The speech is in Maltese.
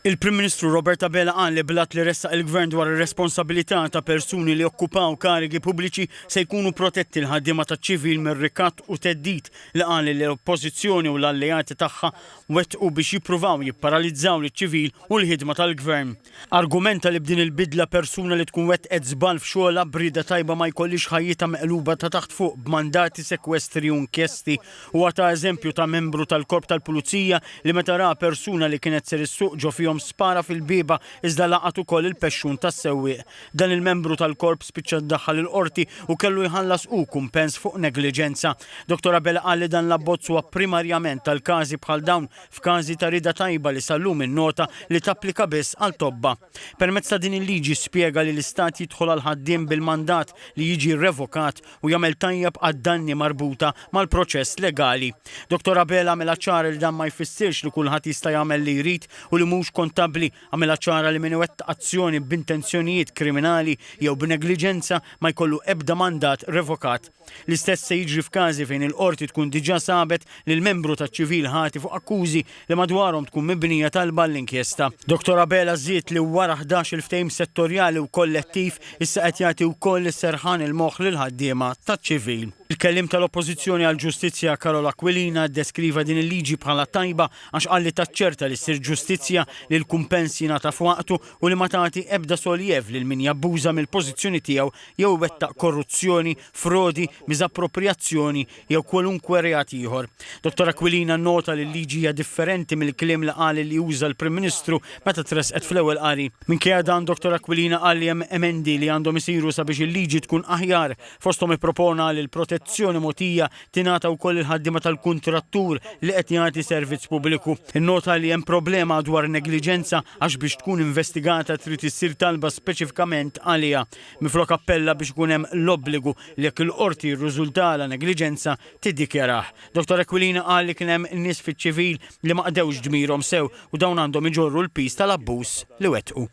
Il-Prim Ministru Robert Abela qal li blat li ressaq il-Gvern dwar ir-responsabilità ta' persuni li okkupaw karigi pubbliċi se jkunu protetti l-ħaddiema taċ-ċivil mir-rikatt u teddid li qal li l-Oppożizzjoni u l-alleati tagħha wettqu biex jippruvaw jipparalizzaw liċ-ċivil u l-ħidma tal-Gvern. Argumenta li b'din il-bidla persuna li tkun wettqet żball f'xogħla brida tajba ma jkollix ħajjita meqluba ta' taħt fuq b'mandati sekwestri u inkjesti u ta' eżempju ta' membru tal-Korp tal-Pulizija li meta ra persuna li kienet ser issuq ġo fihom spara fil-biba iżda laqat ukoll il-pexxun tas-sewwieq. Dan il-membru tal-korp spiċċa ddaħħal il-qorti u kellu jħallas hu kumpens fuq negliġenza. Dr. Abela qal li dan l-abbozz huwa primarjament tal-każi bħal dawn f'każi ta' rida tajba li sallum in-nota li tapplika biss għal tobba. Permezz ta' din il-liġi spjega li l-istat jidħol għal ħaddiem bil-mandat li jiġi revokat u jagħmel tajjeb għad-danni marbuta mal-proċess legali. Dr. Abela għamilha ċara li dan ma jfissirx li kulħadd jista' jagħmel li jrid u li mhux kontabbli għamilha ċara li min iwettaq azzjoni b'intenzjonijiet kriminali jew b'negliġenza ma jkollu ebda mandat revokat. L-istess se jiġri f'każi fejn il-qorti tkun diġà sabet li l-membru taċ-ċivil ħati fuq akkużi li madwarhom tkun mibnija talba l-inkjesta. Dr. Abela żied li wara 11 ftehim settorjali u kollettiv issa qed jagħti wkoll is-serħan il-moħħ lil ħaddiema taċ-ċivil. Il-kellim tal-Oppożizzjoni għall-Ġustizzja Carola Aquilina ddeskriva din il-liġi bħala tajba għax qal li taċċerta li ssir ġustizzja li l-kumpens jingħata f'waqtu u li ma tagħti ebda soljev lil min jabbuża mill-pożizzjoni tiegħu jew wettaq korruzzjoni, frodi, miżappropriazzjoni jew kwalunkwe reat ieħor. Dr. Aquilina nnota li l-liġi hija differenti mill-kliem li qal li juża l-Prim Ministru meta tresqet fl-ewwel qari. Minkejja dan Dr. Aquilina qal li hemm emendi li għandhom isiru sabiex il-liġi tkun aħjar fosthom ippropona li l-protezzjoni mogħtija tingħata wkoll il-ħaddiema tal-kuntrattur li qed jagħti servizz pubbliku. Innota li hemm problema dwar negliġenza għax biex tkun investigata trid issir talba speċifikament għaliha. Miflok appella biex ikun hemm l-obbligu li jekk il-qorti jirriżultala negliġenza tiddikjarah. Dr. Aquilina qal li kien hemm nies fiċ-ċivil li ma qdewx dmirhom sew u dawn għandhom iġorru l-piż tal-abbuż li wettqu.